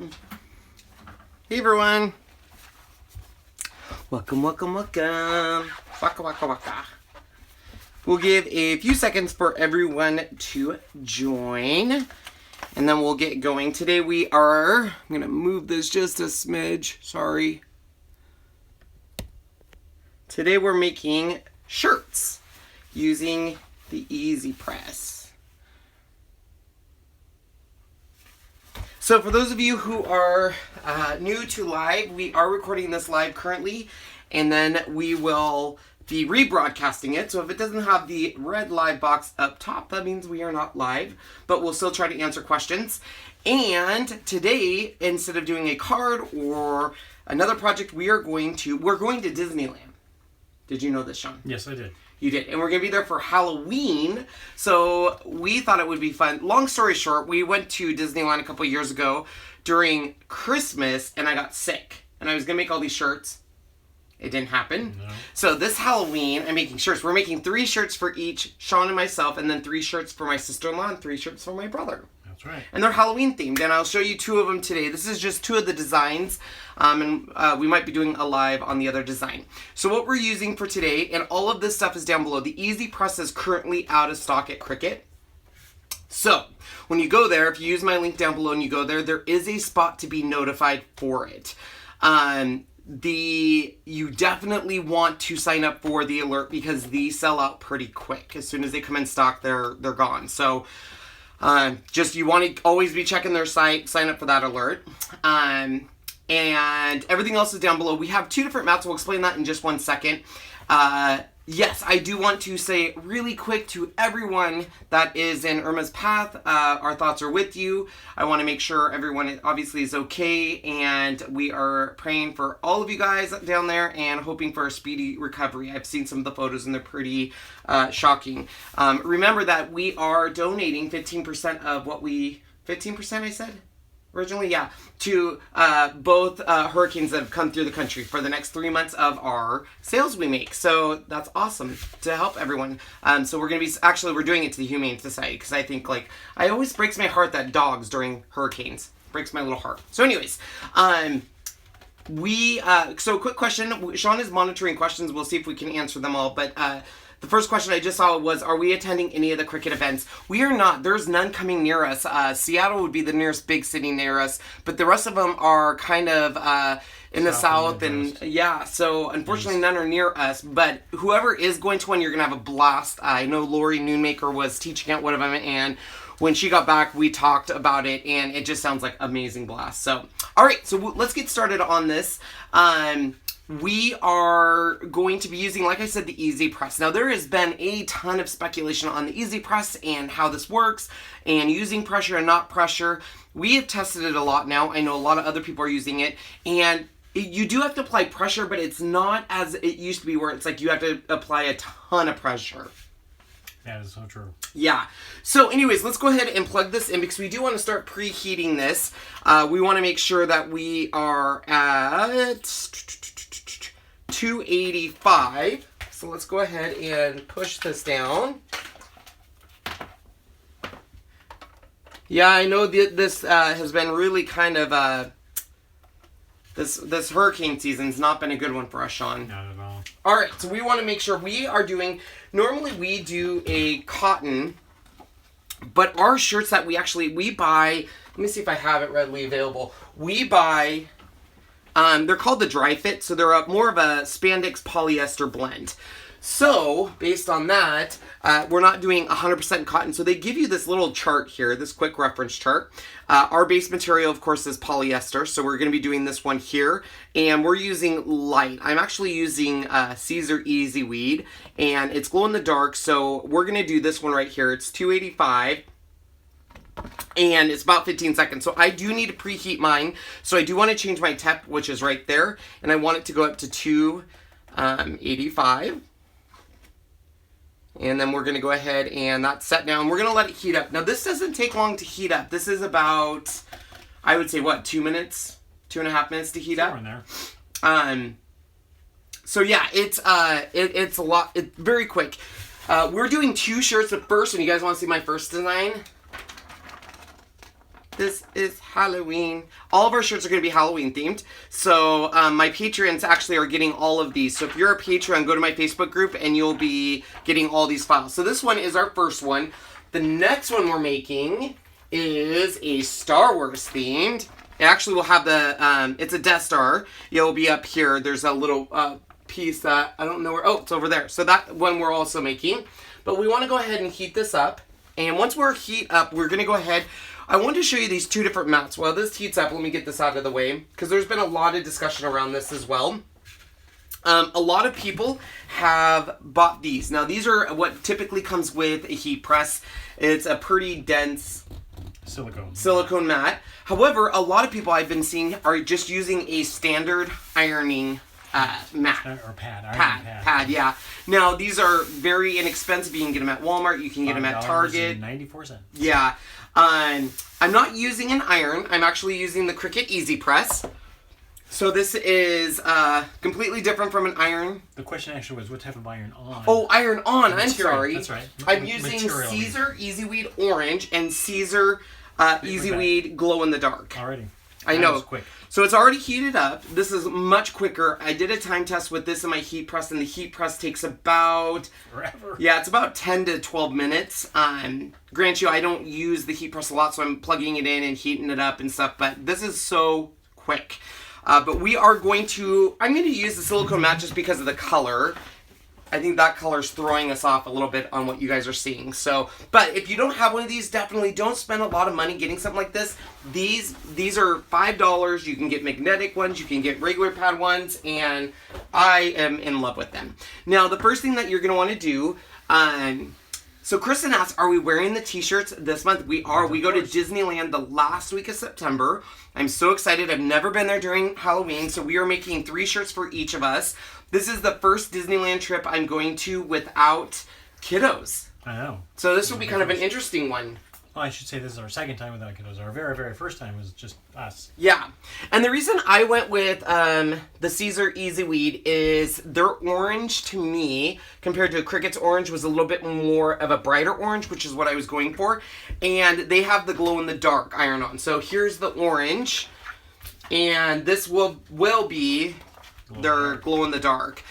Hey everyone. Welcome, welcome, welcome. Waka, waka, waka. We'll give a few seconds for everyone to join, and then we'll get going. Today I'm going to move this just a smidge, sorry. Today we're making shirts using the EasyPress. So for those of you who are new to live, we are recording this live currently, and then we will be rebroadcasting it. So if it doesn't have the red live box up top, that means we are not live, but we'll still try to answer questions. And today, instead of doing a card or another project, we're going to Disneyland. Did you know this, Sean? Yes, I did. You did. And we're going to be there for Halloween. So we thought it would be fun. Long story short, we went to Disneyland a couple years ago during Christmas, and I got sick. And I was going to make all these shirts. It didn't happen. No. So this Halloween, I'm making shirts. We're making 3 shirts for each, Sean and myself, and then 3 shirts for my sister-in-law and 3 shirts for my brother. That's right. And they're Halloween themed, and I'll show you 2 of them today. This is just 2 of the designs, and we might be doing a live on the other design. So what we're using for today, and all of this stuff is down below. The EasyPress is currently out of stock at Cricut. So when you go there, if you use my link down below and you go there, there is a spot to be notified for it. You definitely want to sign up for the alert because these sell out pretty quick. As soon as they come in stock, they're gone. So you want to always be checking their site, sign up for that alert. And everything else is down below. We have 2 different mats. We'll explain that in just 1 second. Yes, I do want to say really quick to everyone that is in Irma's path, our thoughts are with you. I want to make sure everyone obviously is okay, and we are praying for all of you guys down there and hoping for a speedy recovery. I've seen some of the photos and they're pretty shocking. Remember that we are donating 15% of what 15% I said? Originally, yeah, to both hurricanes that have come through the country for the next 3 months of our sales we make. So that's awesome to help everyone. So we're going to be, we're doing it to the Humane Society because I think, it always breaks my heart that dogs during hurricanes. Breaks my little heart. So anyways, so quick question. Sean is monitoring questions. We'll see if we can answer them all, but the first question I just saw was, are we attending any of the Cricut events? We are not. There's none coming near us. Seattle would be the nearest big city near us, but the rest of them are kind of in the south, and yeah, so unfortunately none are near us, but whoever is going to one, you're going to have a blast. I know Lori Noonmaker was teaching at one of them, and when she got back, we talked about it, and it just sounds like amazing blast. So, all right, so let's get started on this. We are going to be using, like I said, the EasyPress. Now, there has been a ton of speculation on the EasyPress and how this works, and using pressure and not pressure. We have tested it a lot now. I know a lot of other people are using it, and you do have to apply pressure, but it's not as it used to be where it's like you have to apply a ton of pressure. That is so true. Yeah. So anyways, let's go ahead and plug this in because we do want to start preheating this. We want to make sure that we are at 285. So let's go ahead and push this down. Yeah, I know this has been really kind of this hurricane season's not been a good one for us, Sean. Not at all. All right, so we want to make sure we are doing. Normally we do a cotton, but our shirts that we buy. Let me see if I have it readily available. We buy. They're called the dry fit, so they're more of a spandex polyester blend. So, based on that, we're not doing 100% cotton. So they give you this little chart here, this quick reference chart. Our base material, of course, is polyester. So we're going to be doing this one here. And we're using light. I'm actually using Siser Easy Weed. And it's glow in the dark. So we're going to do this one right here. It's 285. And it's about 15 seconds. So I do need to preheat mine. So I do want to change my temp, which is right there. And I want it to go up to 285. And then we're going to go ahead and that's set down. We're going to let it heat up. Now, this doesn't take long to heat up. This is about, I would say, 2 minutes? 2.5 minutes to heat up? In there. So, yeah, it's a lot. It's very quick. We're doing 2 shirts, but first, when you guys want to see my first design, This is Halloween. All of our shirts are going to be Halloween themed. So my patrons actually are getting all of these. So if you're a patron, go to my Facebook group and you'll be getting all these files. So this one is our first one. The next one we're making is a Star Wars themed. It actually will have the, it's a Death Star. It'll be up here. There's a little piece that, I don't know where, oh, it's over there. So that one we're also making. But we want to go ahead and heat this up. And once we're heat up, we're going to go ahead. I want to show you these two different mats. While this heats up, let me get this out of the way. Because there's been a lot of discussion around this as well. A lot of people have bought these. Now, these are what typically comes with a heat press. It's a pretty dense silicone mat. However, a lot of people I've been seeing are just using a standard ironing mat. Or pad. Pad, yeah. Now, these are very inexpensive. You can get them at Walmart. You can get them at Target. 94 cents. Yeah. I'm not using an iron. I'm actually using the Cricut EasyPress. So this is completely different from an iron. The question actually was, what type of iron on? Oh, iron on. I'm sorry. That's right. I'm using Siser EasyWeed Orange and Siser EasyWeed Glow in the Dark. Already. I know. That was quick. So it's already heated up. This is much quicker. I did a time test with this in my heat press, and the heat press takes about... Forever. Yeah, it's about 10 to 12 minutes. Grant you, I don't use the heat press a lot, so I'm plugging it in and heating it up and stuff, but this is so quick. But we are going to... I'm going to use the silicone mat just because of the color. I think that color's throwing us off a little bit on what you guys are seeing. So, but if you don't have one of these, definitely don't spend a lot of money getting something like this. These are $5. You can get magnetic ones, you can get regular pad ones, and I am in love with them. Now, the first thing that you're going to want to do, so Kristen asked, are we wearing the t-shirts this month? We are. We go to Disneyland the last week of September. I'm so excited. I've never been there during Halloween, so we are making 3 shirts for each of us. This is the first Disneyland trip I'm going to without kiddos. I know. So this will be kind of an interesting one. Well, I should say this is our second time without kiddos. Our very, very first time was just us. Yeah. And the reason I went with the Siser EasyWeed is their orange, to me, compared to Cricut's orange, was a little bit more of a brighter orange, which is what I was going for. And they have the glow-in-the-dark iron-on. So here's the orange. And this will be their glow-in-the-dark.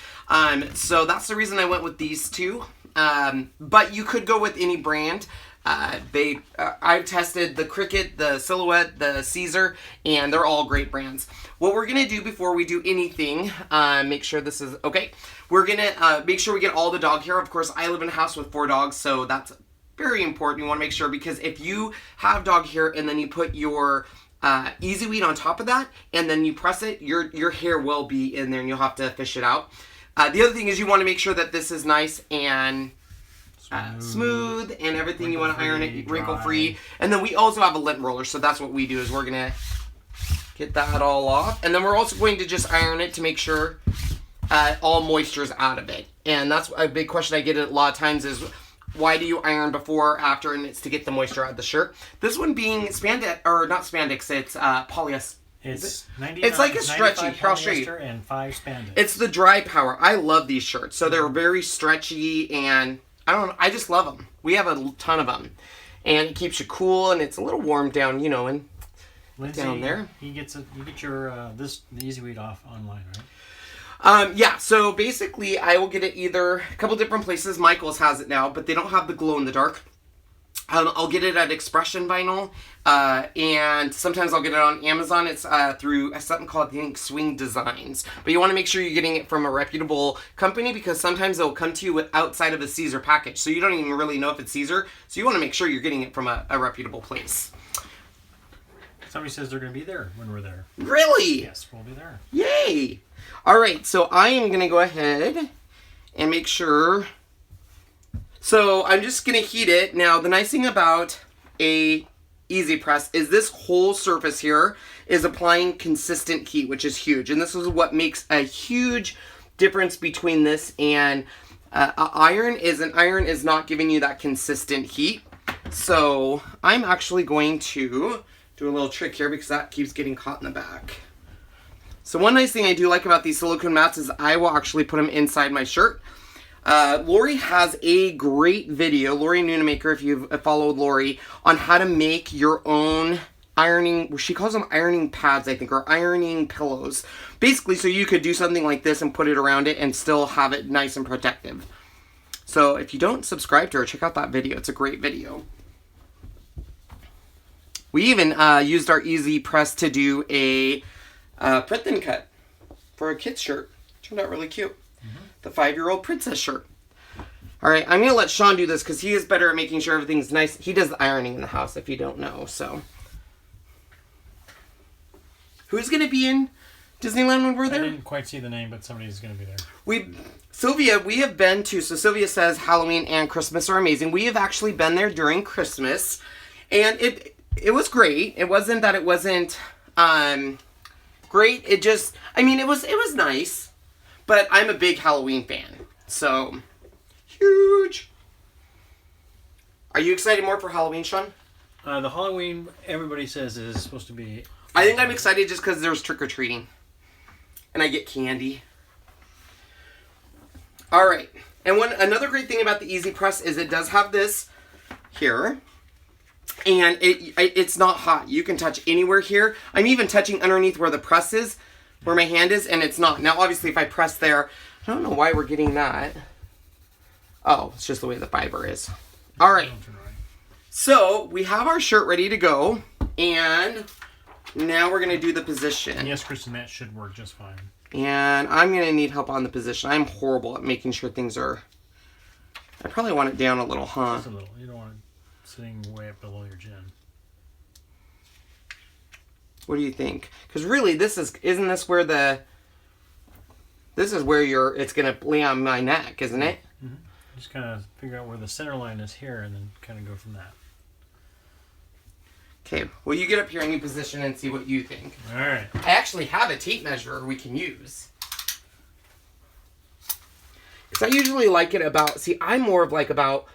So that's the reason I went with these two. But you could go with any brand. I've tested the Cricut, the Silhouette, the Siser, and they're all great brands. What we're going to do before we do anything, make sure this is okay. We're going to make sure we get all the dog hair. Of course, I live in a house with 4 dogs, so that's very important. You want to make sure, because if you have dog hair and then you put your EasyWeed on top of that and then you press it, your hair will be in there and you'll have to fish it out. The other thing is you want to make sure that this is nice and smooth and everything. You want to iron it wrinkle free. And then we also have a lint roller, so that's what we do, is we're gonna get that all off, and then we're also going to just iron it to make sure all moisture is out of it. And that's a big question I get a lot of times is, why do you iron before or after? And it's to get the moisture out of the shirt. This one being spandex, or not spandex, it's polyester. It's like a stretchy polyester and 5 spandex. It's the dry power. I love these shirts. So they're very stretchy, and I don't know, I just love them. We have a ton of them. And it keeps you cool, and it's a little warm down, you know, and Lindsay, down there. You get your the EasyWeed off online, right? Yeah, so basically I will get it either a couple different places. Michael's has it now, but they don't have the glow in the dark. I'll get it at Expression Vinyl, and sometimes I'll get it on Amazon. It's through something called, I think, Swing Designs. But you want to make sure you're getting it from a reputable company, because sometimes they'll come to you with outside of a Siser package. So you don't even really know if it's Siser. So you want to make sure you're getting it from a reputable place. Somebody says they're going to be there when we're there. Really? Yes, we'll be there. Yay! Alright, so I am going to go ahead and make sure. So I'm just going to heat it. Now, the nice thing about a EasyPress is this whole surface here is applying consistent heat, which is huge. And this is what makes a huge difference between this and an iron is not giving you that consistent heat. So I'm actually going to do a little trick here, because that keeps getting caught in the back. So one nice thing I do like about these silicone mats is I will actually put them inside my shirt. Lori has a great video, Lori Noonamaker, if you've followed Lori, on how to make your own ironing, she calls them ironing pads, I think, or ironing pillows. Basically, so you could do something like this and put it around it and still have it nice and protective. So if you don't subscribe to her, check out that video. It's a great video. We even used our EasyPress to do a print and cut for a kid's shirt. Turned out really cute. The 5-year-old princess shirt. All right, I'm going to let Sean do this because he is better at making sure everything's nice. He does the ironing in the house, if you don't know, so. Who's going to be in Disneyland when we're there? I didn't quite see the name, but somebody's going to be there. Sylvia, we have been to, so Sylvia says Halloween and Christmas are amazing. We have actually been there during Christmas, and it was great. It wasn't that it wasn't great. It just, I mean, it was nice, but I'm a big Halloween fan, so huge. Are you excited more for Halloween, Sean? The Halloween, everybody says, is supposed to be... I think I'm excited just because there's trick-or-treating. And I get candy. Alright. And another great thing about the EasyPress is it does have this here. And it's not hot. You can touch anywhere here. I'm even touching underneath where the press is, where my hand is, and it's not. Now, obviously, if I press there, I don't know why we're getting that. Oh, it's just the way the fiber is. All right. So we have our shirt ready to go, and now we're going to do the position. And yes, Kristen, that should work just fine. And I'm going to need help on the position. I'm horrible at making sure things are... I probably want it down a little, huh? Just a little. You don't want it sitting way up below your chin. What do you think? Because really, isn't this where this is where it's going to lay on my neck, isn't it? Mm-hmm. Just kind of figure out where the center line is here and then kind of go from that. Okay, well, you get up here and you position and see what you think. All right. I actually have a tape measure we can use. Because I usually like it about, see, I'm more of like about,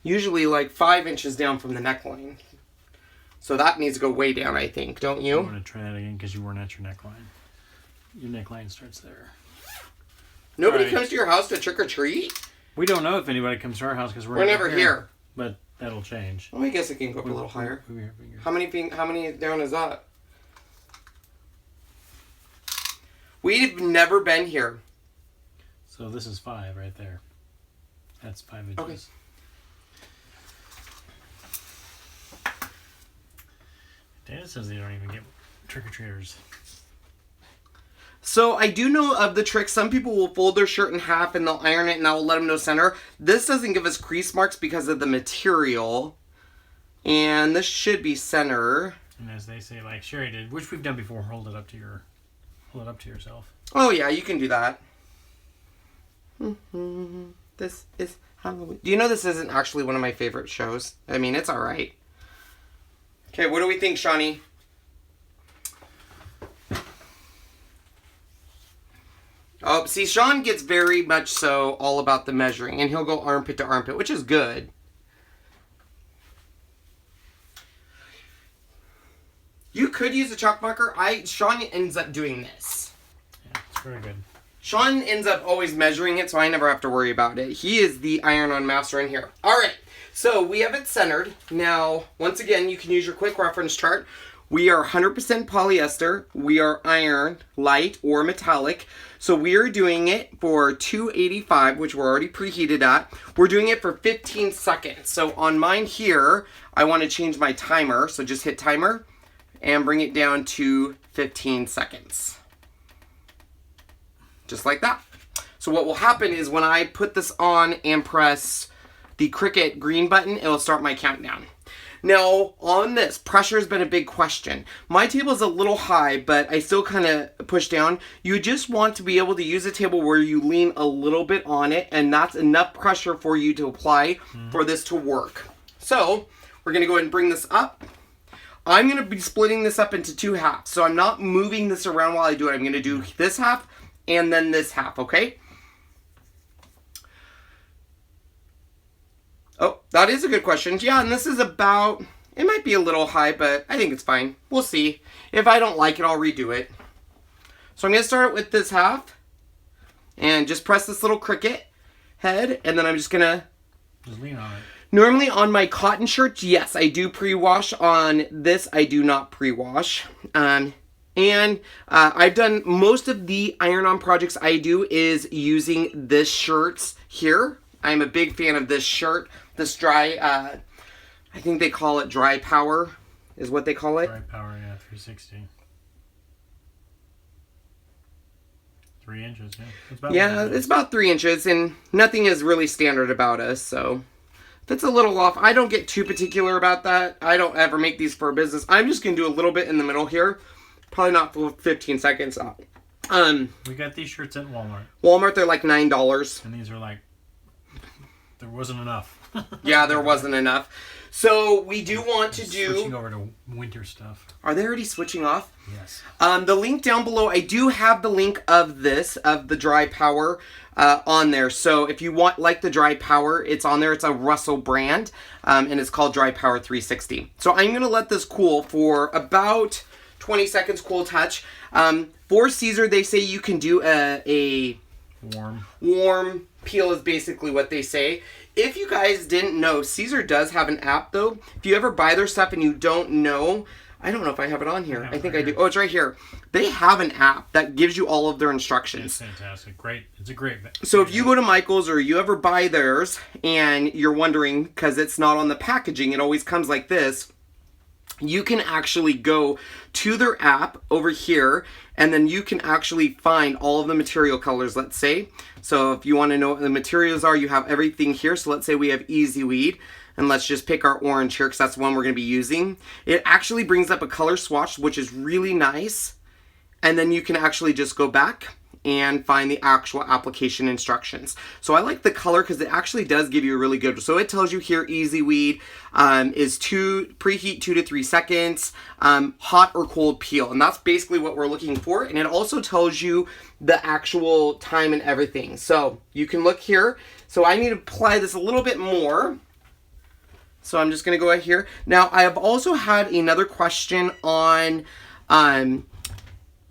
usually like 5 inches down from the neckline. So that needs to go way down, I think, don't you? I'm going to try that again because you weren't at your neckline. Your neckline starts there. Nobody comes to your house to trick or treat? We don't know if anybody comes to our house because we're never here. But that'll change. Well, I guess it can go up a little higher. How many down is that? We've never been here. So this is 5 right there. That's 5 inches. Okay. Dana says they don't even get trick-or-treaters. So I do know of the trick. Some people will fold their shirt in half and they'll iron it and that will let them know center. This doesn't give us crease marks because of the material. And this should be center. And as they say, like Sherry did, which we've done before, hold it up to yourself. Oh yeah, you can do that. This is Halloween. Do you know this isn't actually one of my favorite shows? I mean, it's alright. Okay, what do we think, Shawnee? Oh, see, Sean gets very much so all about the measuring, and he'll go armpit to armpit, which is good. You could use a chalk marker. Sean ends up doing this. Yeah, it's very good. Sean ends up always measuring it, so I never have to worry about it. He is the iron-on master in here. All right, so we have it centered. Now, once again, you can use your quick reference chart. We are 100% polyester. We are iron, light, or metallic. So we are doing it for 285, which we're already preheated at. We're doing it for 15 seconds. So on mine here, I want to change my timer. So just hit timer and bring it down to 15 seconds. Just like that. So what will happen is when I put this on and press the Cricut green button, it will start my countdown. Now, on this, pressure has been a big question. My table is a little high, but I still kind of push down. You just want to be able to use a table where you lean a little bit on it, and that's enough pressure for you to apply for this to work. So, we're going to go ahead and bring this up. I'm going to be splitting this up into 2 halves, so I'm not moving this around while I do it. I'm going to do this half and then this half, okay? Oh, that is a good question. Yeah, and this is about, it might be a little high, but I think it's fine. We'll see. If I don't like it, I'll redo it. So I'm going to start with this half. And just press this little Cricut head. And then I'm just going to... Just lean on it. Normally on my cotton shirts, yes, I do pre-wash. On this, I do not pre-wash. I've done most of the iron-on projects I do is using this shirts here. I'm a big fan of this shirt. This dry, I think they call it dry power, is what they call it. Dry power, yeah, 360. 3 inches, yeah. It's about 3 inches, and nothing is really standard about us, so if it's a little off, I don't get too particular about that. I don't ever make these for a business. I'm just going to do a little bit in the middle here. Probably not for 15 seconds. We got these shirts at Walmart. Walmart, they're like $9. And these are like, there wasn't enough. Yeah, there wasn't enough. So we do want to do... Switching over to winter stuff. Are they already switching off? Yes. The link down below, I do have the link of this, of the dry power on there. So if you want, like the dry power, it's on there. It's a Russell brand, and it's called Dry Power 360. So I'm going to let this cool for about 20 seconds, cool touch. For Siser, they say you can do a warm peel is basically what they say. If you guys didn't know, Siser does have an app though. If you ever buy their stuff and you don't know, I don't know if I have it on here. I think I do. Oh, it's right here. They have an app that gives you all of their instructions. It's fantastic. Great. It's a great. So if you go to Michael's or you ever buy theirs and you're wondering, because it's not on the packaging, it always comes like this, you can actually go to their app over here, and then you can actually find all of the material colors, let's say. So if you want to know what the materials are, you have everything here. So let's say we have Easy Weed, and let's just pick our orange here because that's the one we're going to be using. It actually brings up a color swatch, which is really nice. And then you can actually just go back and find the actual application instructions. So I like the color because it actually does give you a really good, so it tells you here Easy Weed is preheat 2 to 3 seconds, hot or cold peel, and that's basically what we're looking for. And it also tells you the actual time and everything. So you can look here. So I need to apply this a little bit more. So I'm just gonna go right here. Now I have also had another question on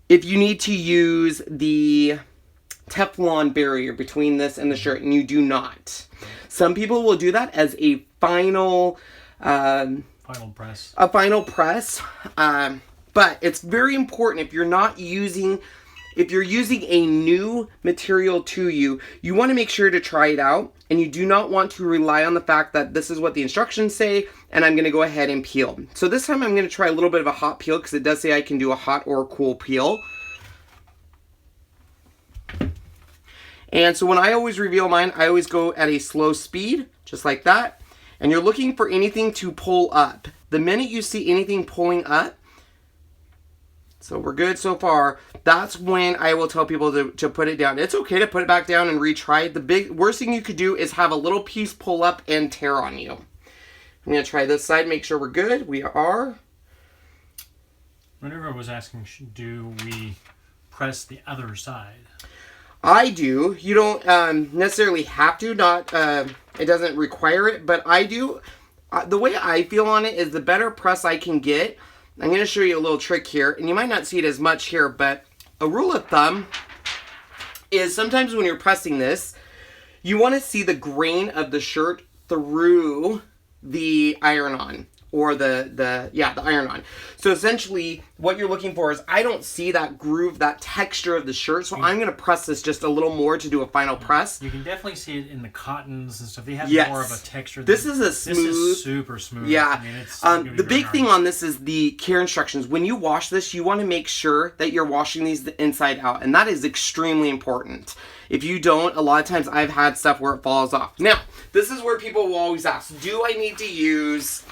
if you need to use the Teflon barrier between this and the shirt, and you do not. Some people will do that as a final press. A final press. But it's very important if you're not using, if you're using a new material to you, you want to make sure to try it out, and you do not want to rely on the fact that this is what the instructions say and I'm going to go ahead and peel. So this time I'm going to try a little bit of a hot peel because it does say I can do a hot or a cool peel. And so when I always reveal mine, I always go at a slow speed, just like that. And you're looking for anything to pull up. The minute you see anything pulling up, so we're good so far, that's when I will tell people to put it down. It's okay to put it back down and retry it. The worst thing you could do is have a little piece pull up and tear on you. I'm going to try this side, make sure we're good. We are. Whenever I was asking, do we press the other side? I do. You don't necessarily have to. It doesn't require it, but I do. The way I feel on it is the better press I can get. I'm going to show you a little trick here, and you might not see it as much here, but a rule of thumb is sometimes when you're pressing this, you want to see the grain of the shirt through the iron-on, or the iron-on. So essentially, what you're looking for is, I don't see that groove, that texture of the shirt, so I'm going to press this just a little more to do a final press. You can definitely see it in the cottons and stuff. They have more of a texture. This is a smooth. This is super smooth. Yeah. I mean, it's the big thing on this is the care instructions. When you wash this, you want to make sure that you're washing these inside out, and that is extremely important. If you don't, a lot of times I've had stuff where it falls off. Now, this is where people will always ask, do I need to use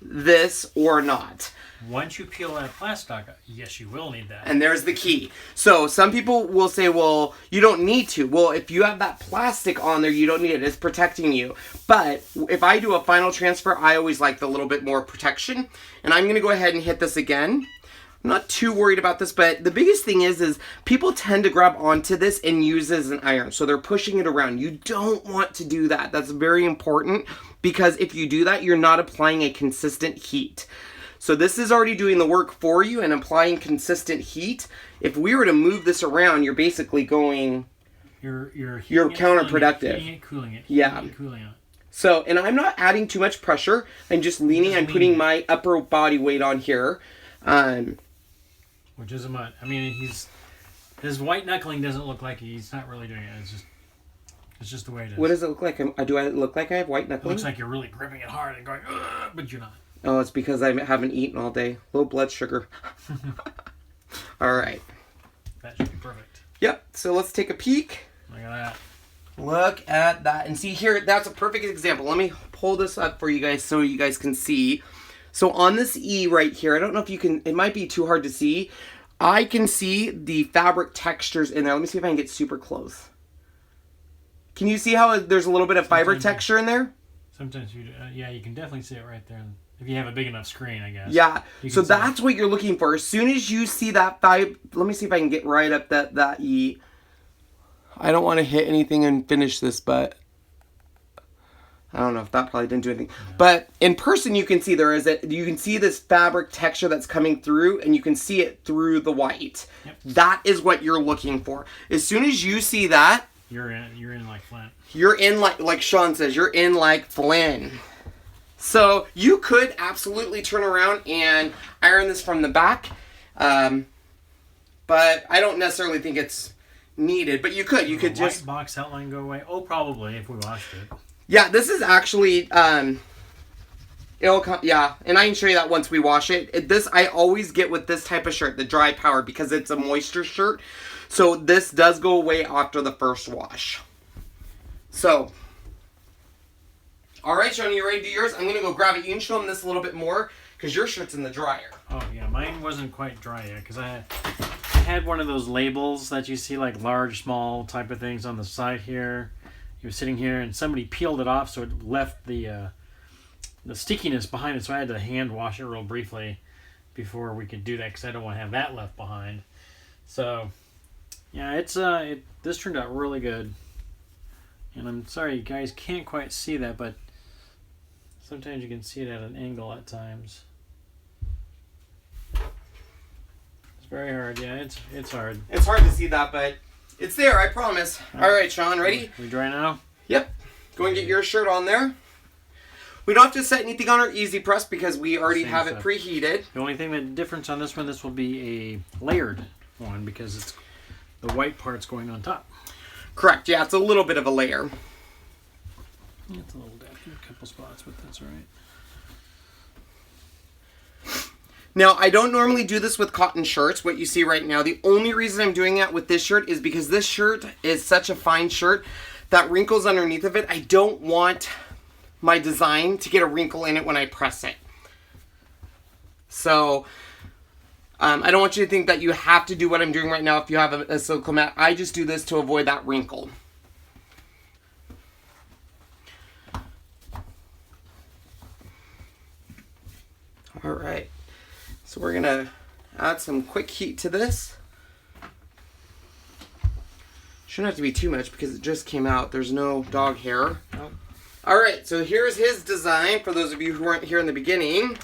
this or not? Once you peel that plastic, yes, you will need that. And there's the key. So some people will say, well, you don't need to. Well, if you have that plastic on there, you don't need it. It's protecting you. But if I do a final transfer, I always like the little bit more protection. And I'm going to go ahead and hit this again. I'm not too worried about this, but the biggest thing is people tend to grab onto this and use it as an iron. So they're pushing it around. You don't want to do that. That's very important, because if you do that, you're not applying a consistent heat. So this is already doing the work for you and applying consistent heat. If we were to move this around, you're basically going... You're counterproductive. Heating it, cooling it. Yeah. Cooling it. So, and I'm not adding too much pressure. I'm just leaning. I'm putting my upper body weight on here. Which isn't much. I mean, his white knuckling doesn't look like he's not really doing it. It's just the way it is. What does it look like? Do I look like I have white knuckling? It looks like you're really gripping it hard and going, ugh, but you're not. Oh, it's because I haven't eaten all day. Low blood sugar. All right. That should be perfect. Yep. So let's take a peek. Look at that. Look at that. And see here, that's a perfect example. Let me pull this up for you guys so you guys can see. So on this E right here, I don't know if you can, it might be too hard to see. I can see the fabric textures in there. Let me see if I can get super close. Can you see how there's a little bit of fiber texture in there? Sometimes you do. Yeah, you can definitely see it right there. If you have a big enough screen, I guess. Yeah, so that's what you're looking for. As soon as you see that let me see if I can get right up that E. I don't want to hit anything and finish this, but I don't know if that probably didn't do anything. Yeah. But in person, you can see you can see this fabric texture that's coming through, and you can see it through the white. Yep. That is what you're looking for. As soon as you see that, you're in like Flint. You're in like Sean says, you're in like Flynn. So you could absolutely turn around and iron this from the back. But I don't necessarily think it's needed. But you could. You could just... White box outline go away? Oh, probably, if we washed it. Yeah, this is actually... it'll come... Yeah, and I can show you that once we wash it. This I always get with this type of shirt, the dry power, because it's a moisture shirt. So this does go away after the first wash. So... Alright, Sean, you ready to do yours? I'm going to go grab it. You can show them this a little bit more, because your shirt's in the dryer. Oh, yeah. Mine wasn't quite dry yet, because I had one of those labels that you see, like large, small type of things on the side here. He was sitting here, and somebody peeled it off, so it left the stickiness behind it, so I had to hand wash it real briefly before we could do that, because I don't want to have that left behind. So, yeah, this turned out really good. And I'm sorry you guys can't quite see that, but sometimes you can see it at an angle at times. It's very hard. Yeah, it's hard. It's hard to see that, but it's there, I promise. All right, Sean, ready? We dry now? Yep. Go and get your shirt on there. We don't have to set anything on our EasyPress because we already have it preheated. The only thing that difference on this one, this will be a layered one because it's the white part's going on top. Correct. Yeah, it's a little bit of a layer. It's a little damped in a couple spots, but that's all right. Now, I don't normally do this with cotton shirts, what you see right now. The only reason I'm doing that with this shirt is because this shirt is such a fine shirt that wrinkles underneath of it. I don't want my design to get a wrinkle in it when I press it. So, I don't want you to think that you have to do what I'm doing right now if you have a silicone mat. I just do this to avoid that wrinkle. All right. So we're going to add some quick heat to this. Shouldn't have to be too much because it just came out. There's no dog hair. Nope. All right, so here's his design for those of you who weren't here in the beginning.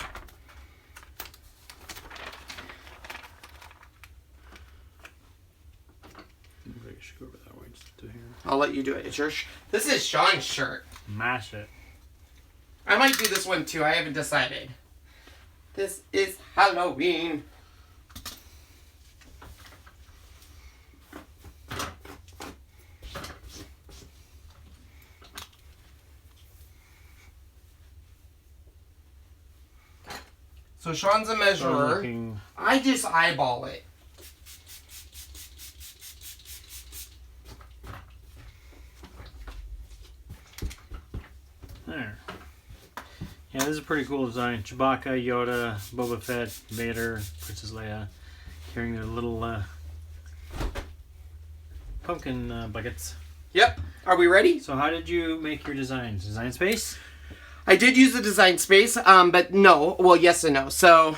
Maybe I should go over that way just to here. I'll let you do it. It's your this is Sean's shirt. Mash it. I might do this one too. I haven't decided. This is Halloween. So Sean's a measurer. I just eyeball it. There. Yeah, this is a pretty cool design. Chewbacca, Yoda, Boba Fett, Vader, Princess Leia, carrying their little pumpkin buckets. Yep. Are we ready? So how did you make your designs? Design Space? I did use the Design Space, but no. Well, yes and no. So,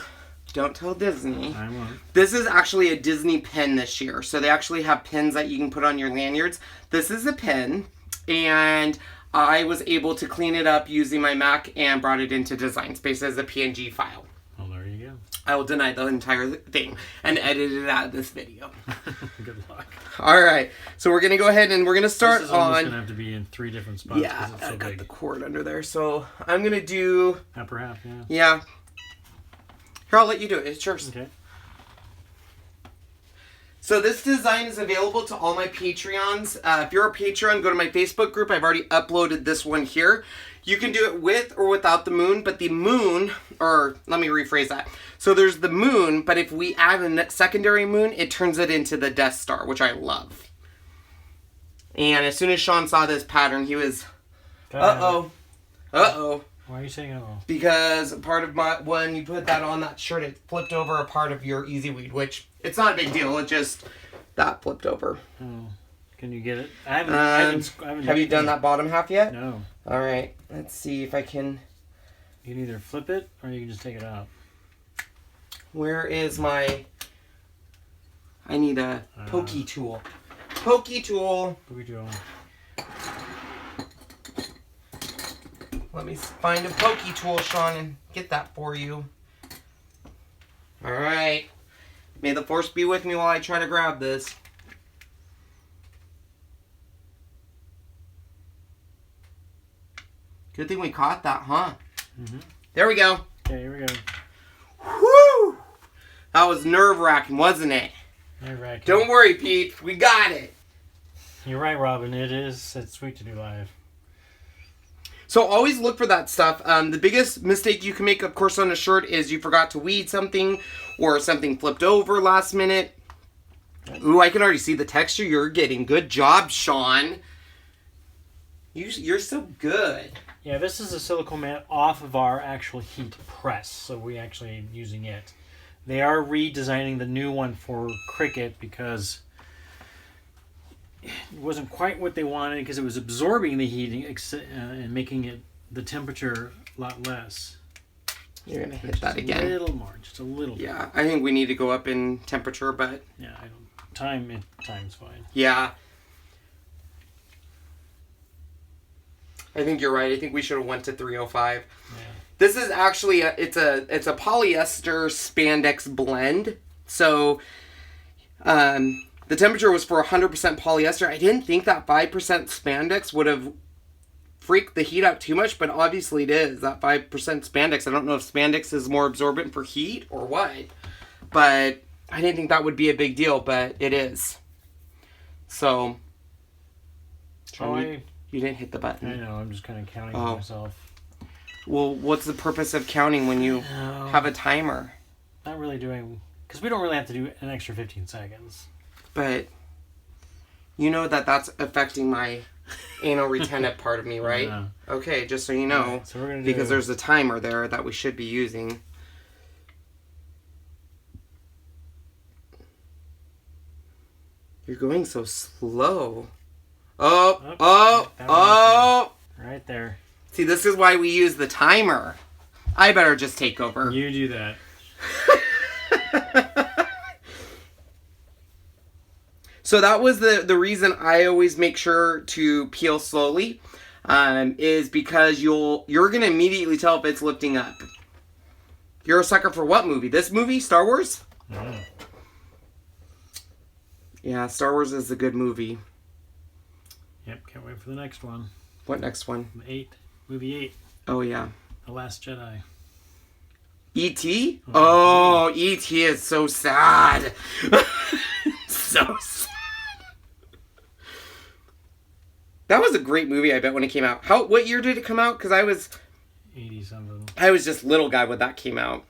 don't tell Disney. I won't. This is actually a Disney pen this year. So they actually have pins that you can put on your lanyards. This is a pen, and I was able to clean it up using my Mac and brought it into Design Space as a PNG file. Well, there you you go. I will deny the entire thing and edit it out of this video. Good luck. All right, so we're gonna go ahead and we're gonna start This is on. almost gonna have to be in 3 different spots. Yeah, It's so I got big. the cord under there, so I'm gonna do. Upper half, yeah. Yeah. Here, I'll let you do it. It's yours. Okay. So this design is available to all my Patreons. If you're a Patreon, go to my Facebook group. I've already uploaded this one here. You can do it with or without the moon, but the moon, or let me rephrase that. So there's the moon, but if we add a secondary moon, it turns it into the Death Star, which I love. And as soon as Sean saw this pattern, he was, uh-oh, uh-oh. Why are you saying uh-oh? Because part of when you put that on that shirt, it flipped over a part of your Easy Weed, which it's not a big deal. It just, that flipped over. Oh, can you get it? I haven't have you done that bottom half yet? No. All right, let's see if I can. You can either flip it or you can just take it out. Where is my? I need a pokey tool. Pokey tool. What are we doing? Let me find a pokey tool, Sean, and get that for you. All right. May the force be with me while I try to grab this. Good thing we caught that, huh? Mm-hmm. There we go. Okay, here we go. Whew! That was nerve-wracking, wasn't it? Nerve-wracking. Don't worry, Pete. We got it. You're right, Robin. It's sweet to do live. So always look for that stuff. The biggest mistake you can make, of course, on a shirt is you forgot to weed something or something flipped over last minute. Ooh, I can already see the texture you're getting. Good job, Sean. You're so good. Yeah, this is a silicone mat off of our actual heat press, so we actually am using it. They are redesigning the new one for Cricut because it wasn't quite what they wanted because it was absorbing the heating and making it the temperature a lot less. You're gonna hit that again. A little more, just a little. Yeah, I think we need to go up in temperature, but Yeah, I don't. Time's fine. yeah. I think you're right. I think we should have went to 305. Yeah. This is actually it's a polyester spandex blend. So the temperature was for 100% polyester. I didn't think that 5% spandex would have freaked the heat out too much, but obviously it is. That 5% spandex. I don't know if spandex is more absorbent for heat or what, but I didn't think that would be a big deal, but it is. So you didn't hit the button. I know, I'm just kind of counting myself. Well, what's the purpose of counting when you have a timer? Not really doing, because we don't really have to do an extra 15 seconds. But you know that's affecting my anal retentive part of me, right? Yeah. Okay, just so you know. Right, so we're gonna because there's a timer there that we should be using. You're going so slow. Oh! Right there. See, this is why we use the timer. I better just take over. You do that. So that was the reason I always make sure to peel slowly, is because you're gonna immediately tell if it's lifting up. You're a sucker for what movie? This movie, Star Wars? Mm. Yeah, Star Wars is a good movie. Yep, can't wait for the next one. What next one? Movie 8. Oh yeah, The Last Jedi. E.T.? Oh, E.T. is so sad. So sad. That was a great movie, I bet, when it came out. What year did it come out? Because I was 80-something. I was just little guy when that came out.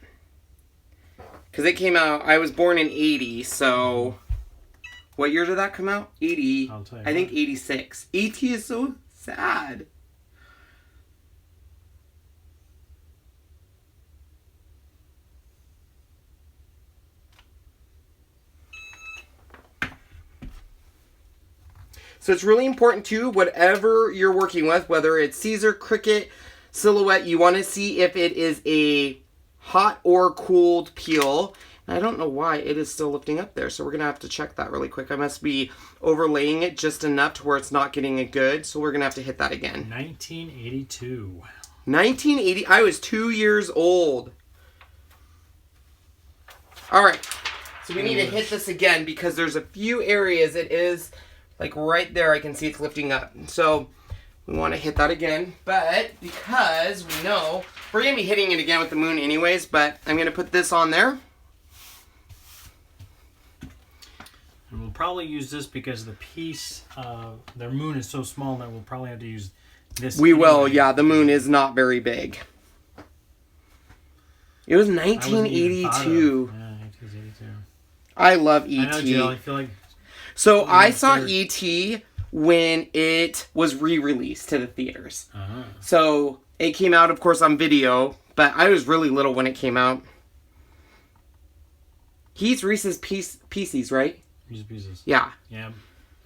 Because it came out, I was born in 80, so what year did that come out? 80. I'll tell you I think 86. E.T. is so sad. So it's really important too, whatever you're working with, whether it's Siser, Cricut, Silhouette, you want to see if it is a hot or cooled peel. And I don't know why it is still lifting up there, so we're going to have to check that really quick. I must be overlaying it just enough to where it's not getting it good, so we're going to have to hit that again. 1982. 1980, I was 2 years old. All right. So we need to hit this again because there's a few areas it is like right there. I can see it's lifting up. So we want to hit that again. But because we know we're going to be hitting it again with the moon anyways, but I'm going to put this on there. And we'll probably use this because the piece, their moon is so small that we'll probably have to use this. We will, yeah. The moon is not very big. It was 1982. Yeah, 1982. I love E.T. I know, Jill. I feel like... So I saw E.T. when it was re-released to the theaters. Uh-huh. So it came out, of course, on video, but I was really little when it came out. He eats Reese's Pieces, right? Reese's Pieces. Yeah. Yeah.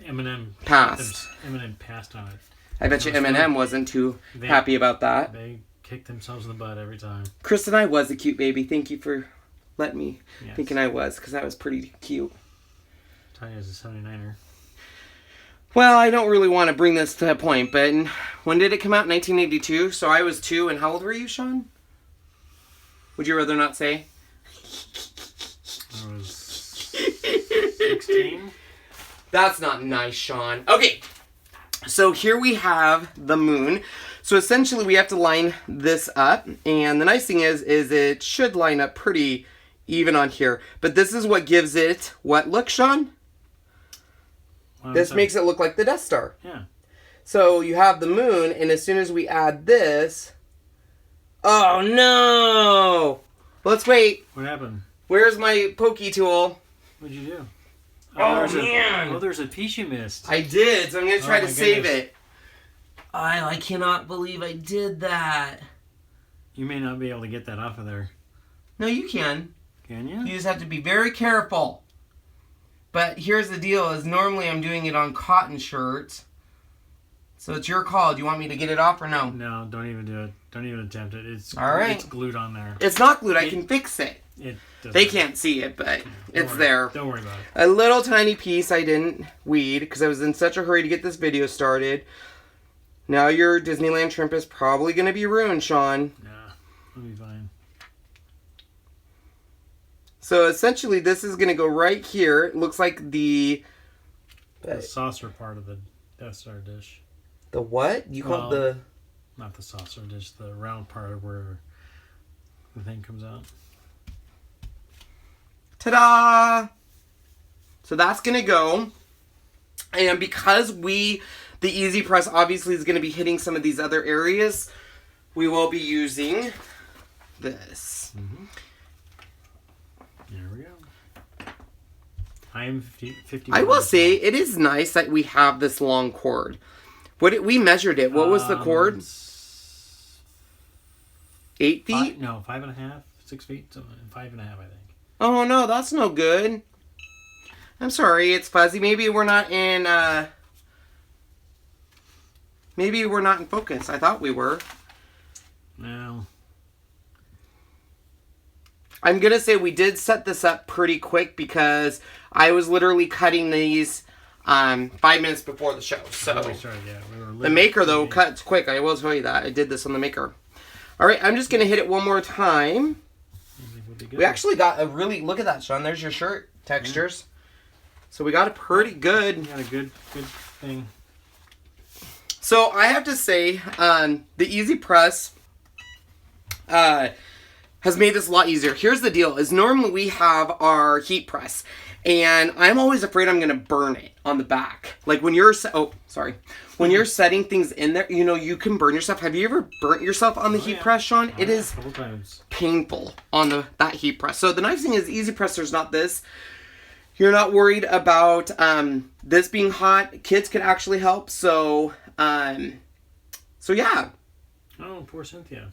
Eminem passed. Eminem passed on it. I bet you Eminem wasn't too happy about that. They kicked themselves in the butt every time. Chris and I was a cute baby. Thank you for letting me thinking I was, because that was pretty cute. Tanya's a 79er. Well, I don't really want to bring this to a point, but when did it come out? 1982. So I was 2, and how old were you, Sean? Would you rather not say? I was 16. That's not nice, Sean. Okay, so here we have the moon. So essentially we have to line this up, and the nice thing is it should line up pretty even on here. But this is what gives it what look, Sean? This makes it look like the Death Star. Yeah. So you have the moon, and as soon as we add this... Oh, no! Let's wait. What happened? Where's my pokey tool? What'd you do? Oh, man! There's a piece you missed. I did, so I'm going to try to save goodness. it. I cannot believe I did that. You may not be able to get that off of there. No, you can. Can you? You just have to be very careful. But here's the deal, is normally I'm doing it on cotton shirts. So it's your call. Do you want me to get it off or no? No, don't even do it. Don't even attempt it. It's all right. It's glued on there. It's not glued. I can fix it. They can't see it, but it's worry. there. Don't worry about it. A little tiny piece I didn't weed because I was in such a hurry to get this video started. Now your Disneyland shrimp is probably going to be ruined, Sean. Nah, it'll be fine. So essentially this is going to go right here. It looks like the saucer part of the Death Star dish. The what? You call it the... Not the saucer dish, the round part of where the thing comes out. Ta-da! So that's going to go. And because the EasyPress obviously is going to be hitting some of these other areas, we will be using this. Mm-hmm. There we go. I'm 50. I will say, it is nice that we have this long cord. We measured it. What was the cord? 8 feet? No, 5.5, 6 feet, 5.5, I think. Oh no, that's no good. I'm sorry, it's fuzzy. Maybe we're not in focus. I thought we were. No. I'm gonna say we did set this up pretty quick because I was literally cutting these 5 minutes before the show. So the maker though cuts quick. I will tell you that. I did this on the maker. All right, I'm just gonna hit it one more time. We actually got a really look at that, Sean. There's your shirt textures. Yeah. So we got a pretty good. We got a good thing. So I have to say, the EasyPress has made this a lot easier. Here's the deal: is normally we have our heat press, and I'm always afraid I'm gonna burn it on the back. Like when you're when you're setting things in there, you know, you can burn yourself. Have you ever burnt yourself on the heat press, Sean? It is painful on that heat press. So the nice thing is EasyPress, there's not this. You're not worried about this being hot. Kids could actually help. So yeah. Oh, poor Cynthia.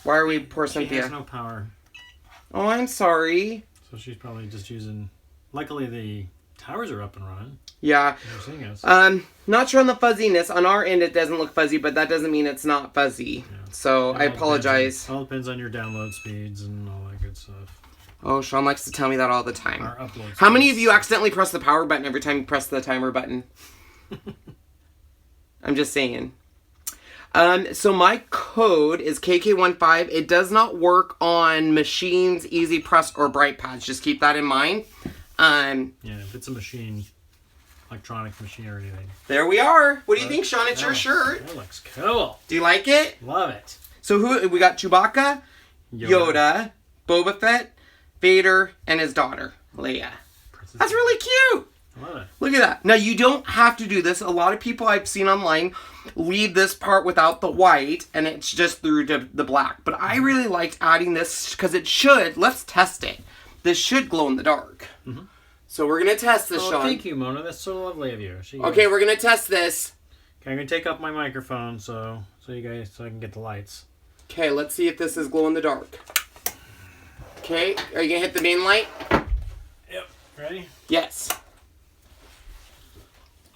Why are we poor Cynthia? She has no power. Oh, I'm sorry. So she's probably just using... Luckily, the towers are up and running. Yeah. Not sure on the fuzziness. On our end, it doesn't look fuzzy, but that doesn't mean it's not fuzzy. Yeah. So I apologize. It all depends on your download speeds and all that good stuff. Oh, Sean likes to tell me that all the time. Our upload speeds. How many of you accidentally press the power button every time you press the timer button? I'm just saying. So my code is KK15. It does not work on machines, EasyPress, or Bright Pads. Just keep that in mind. Yeah, if it's a machine, electronic machine or anything. There we are. What do you think, Sean? It's your shirt. That looks cool. Do you like it? Love it. So who we got? Chewbacca, Yoda, Boba Fett, Vader, and his daughter, Leia. That's really cute. I love it. Look at that. Now, you don't have to do this. A lot of people I've seen online leave this part without the white, and it's just through the black. But I really liked adding this because it should, let's test it. This should glow in the dark. Mm-hmm. So we're going to test this, Sean. Thank you, Mona. That's so lovely of you. Okay, we're going to test this. Okay, I'm going to take off my microphone so I can get the lights. Okay, let's see if this is glow in the dark. Okay, are you going to hit the main light? Yep. Ready? Yes.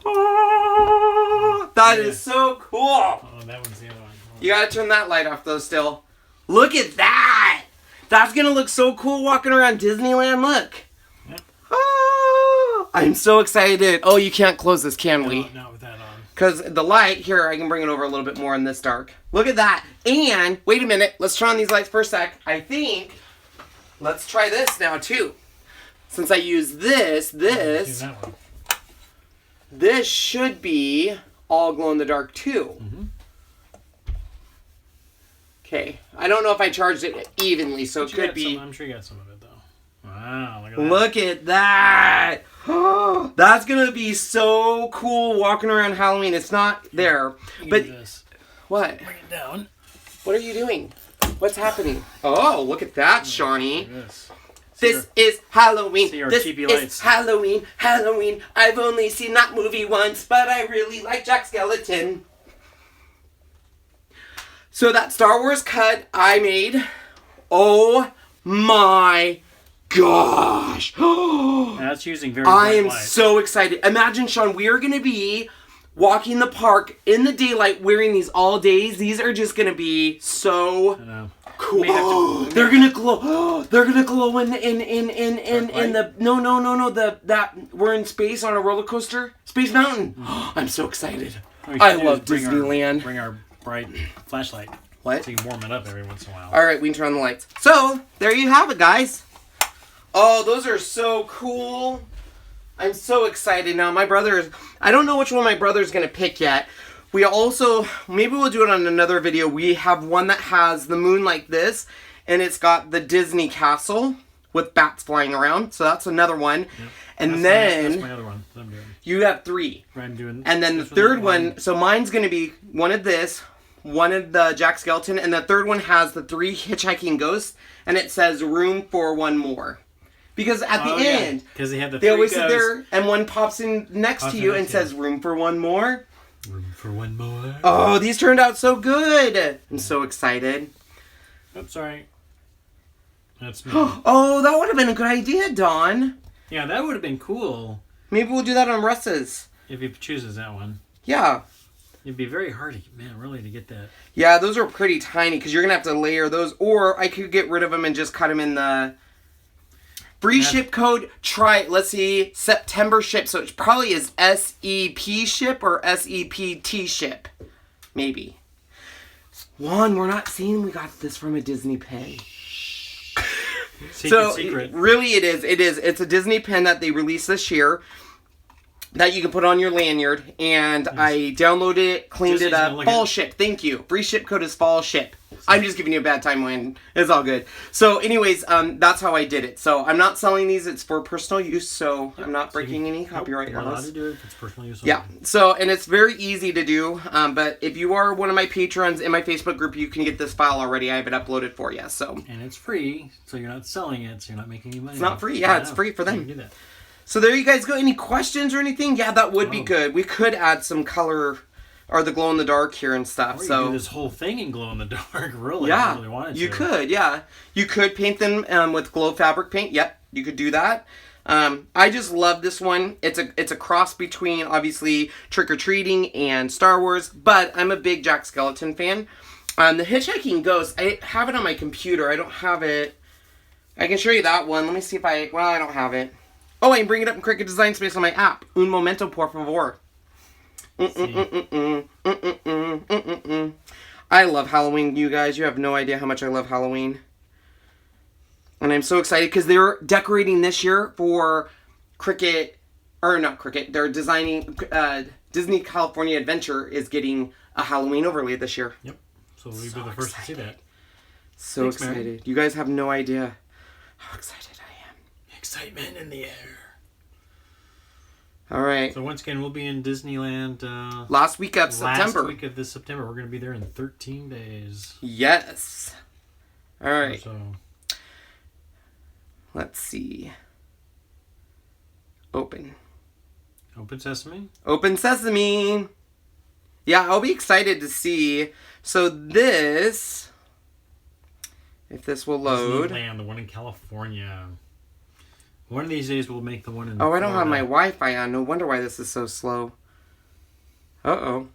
Oh, that is so cool. Oh, that one's the other one. You gotta turn that light off though still. Look at that! That's gonna look so cool walking around Disneyland, look. Yep. Oh, I'm so excited. Oh, you can't close this, can we? No, not with that on. Because the light, here, I can bring it over a little bit more in this dark. Look at that. And, wait a minute, let's turn on these lights for a sec. I think, let's try this now too. Since I use this should be all glow in the dark too. Mm-hmm. Okay, I don't know if I charged it evenly, so it could be. I'm sure you got some of it though. Wow, look at that. Look at that! That's gonna be so cool walking around Halloween. It's not there, but this. What? Bring it down. What are you doing? What's happening? Oh, look at that, Shawnee. This is Halloween. This is Halloween. Halloween. I've only seen that movie once, but I really like Jack Skellington. So that Star Wars cut I made. Oh my gosh. That's using very I am bright light. so excited. Imagine, Sean, we are going to be walking the park in the daylight wearing these all days. These are just going to be so cool. They're gonna glow. They're gonna glow in the that we're in space on a roller coaster, Space Mountain. I'm so excited. I love Disneyland. Bring our bright flashlight. What? So you can warm it up every once in a while. All right, we can turn on the lights. So there you have it, guys. Oh, those are so cool. I'm so excited now. My brother I don't know which one my brother's gonna pick yet. We also, maybe we'll do it on another video. We have one that has the moon like this, and it's got the Disney castle with bats flying around. So that's another one. Yep. And that's my other one that I'm doing. You have 3. I'm doing. And then the third one, so mine's going to be one of this, one of the Jack Skellington, and the third one has the 3 hitchhiking ghosts, and it says room for one more. Because at the end, because they always sit there, and one pops in next to you and says room for one more. Room for one more. Oh, these turned out so good. I'm so excited. Oops, sorry. That's me. Oh, that would have been a good idea, Dawn. Yeah, that would have been cool. Maybe we'll do that on Russ's. If he chooses that one. Yeah. It'd be very hard, really, to get that. Yeah, those are pretty tiny because you're going to have to layer those. Or I could get rid of them and just cut them in the... Free ship code, try it. Let's see, September ship. So it probably is SEP ship or SEPT ship. Maybe. Juan, we're not seeing we got this from a Disney pen. Secret. Really it is. It's a Disney pen that they released this year that you can put on your lanyard. And I downloaded it, cleaned it up. Fall ship. Thank you. Free ship code is fall ship. I'm just giving you a bad time when it's all good. So anyways, that's how I did it. So I'm not selling these. It's for personal use. So I'm not breaking any copyright laws. You're allowed to do it if it's personal use. Yeah. So, and it's very easy to do. But if you are one of my patrons in my Facebook group, you can get this file already. I have it uploaded for you. So. And it's free. So you're not selling it. So you're not making any money. It's not free. Yeah, it's free for them. You can do that. So there you guys go. Any questions or anything? Yeah, that would be good. We could add some color or the glow in the dark here and stuff. Or you could do this whole thing in glow in the dark, really. Yeah, if you really wanted to. You could, yeah. You could paint them with glow fabric paint. Yep, you could do that. I just love this one. It's a cross between, obviously, Trick or Treating and Star Wars, but I'm a big Jack Skellington fan. The Hitchhiking Ghost, I have it on my computer. I don't have it. I can show you that one. Let me see if I don't have it. Oh, I can bring it up in Cricut Design Space on my app. Un momento, por favor. I love Halloween, you guys. You have no idea how much I love Halloween. And I'm so excited because they're decorating this year for Cricut, or not Cricut, they're designing, Disney California Adventure is getting a Halloween overlay this year. Yep. So we'll be the first to see that. So Thanks, excited. Man. You guys have no idea how excited I am. Excitement in the air. All right. So once again, we'll be in Disneyland. Last week of September. Last week of this September. We're going to be there in 13 days. Yes. All right. So let's see. Open. Open sesame. Open sesame. Yeah, I'll be excited to see. So this, if this will load. Disneyland, the one in California. One of these days we'll make the one in Florida. I don't have my Wi-Fi on. No wonder why this is so slow. Uh-oh.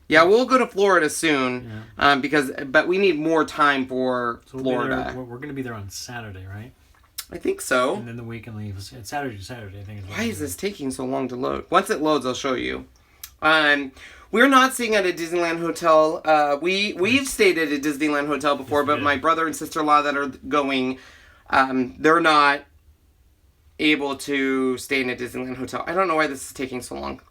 Yeah, we'll go to Florida soon. Yeah. But we need more time for Florida. We're going to be there on Saturday, right? I think so. And then the weekend leave. It's Saturday to Saturday, I think. Why is this taking so long to load? Once it loads, I'll show you. We're not staying at a Disneyland hotel. We've stayed at a Disneyland hotel before, but my brother and sister-in-law that are going, they're not able to stay in a Disneyland hotel. I don't know why this is taking so long.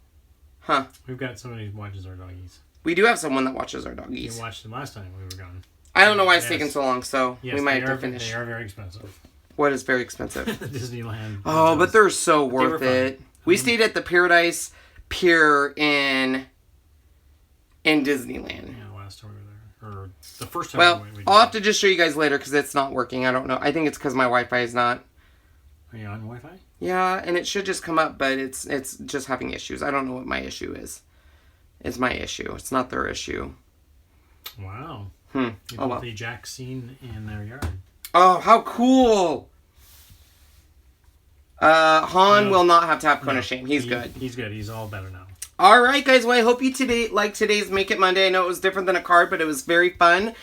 Huh. We've got somebody who watches our doggies. We do have someone that watches our doggies. You watched them last time we were gone. I don't know why it's taking so long, so we might have to finish. They are very expensive. What is very expensive? Disneyland. Oh, but they're so worth it. We stayed at the Paradise Pier in Disneyland. Yeah, last time we were there. Or the first time we went. I'll have to just show you guys later because it's not working. I don't know. I think it's because my Wi-Fi is not. Are you on Wi-Fi? Yeah, and it should just come up, but it's just having issues. I don't know what my issue is. It's my issue. It's not their issue. Wow. You built the Jack scene in their yard. Oh, how cool! Han will not have to have cone of shame. He's good. He's good. He's all better now. All right, guys. Well, I hope you liked today's Make It Monday. I know it was different than a card, but it was very fun.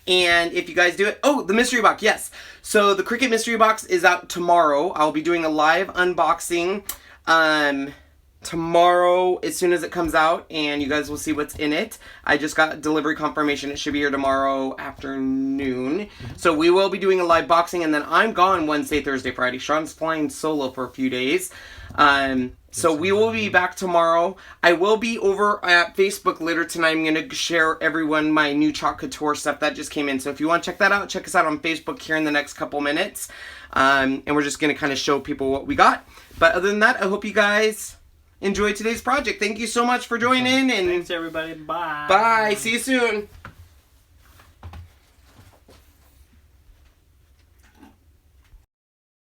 And if you guys do it... Oh, the mystery box. Yes. So the Cricut mystery box is out tomorrow. I'll be doing a live unboxing tomorrow as soon as it comes out. And you guys will see what's in it. I just got delivery confirmation. It should be here tomorrow afternoon. So we will be doing a live boxing. And then I'm gone Wednesday, Thursday, Friday. Sean's flying solo for a few days. So we will be back tomorrow. I will be over at Facebook later tonight. I'm going to share everyone my new Chalk Couture stuff that just came in. So if you want to check that out, check us out on Facebook here in the next couple minutes. And we're just going to kind of show people what we got. But other than that, I hope you guys enjoyed today's project. Thank you so much for joining in. And thanks, everybody. Bye. Bye. See you soon.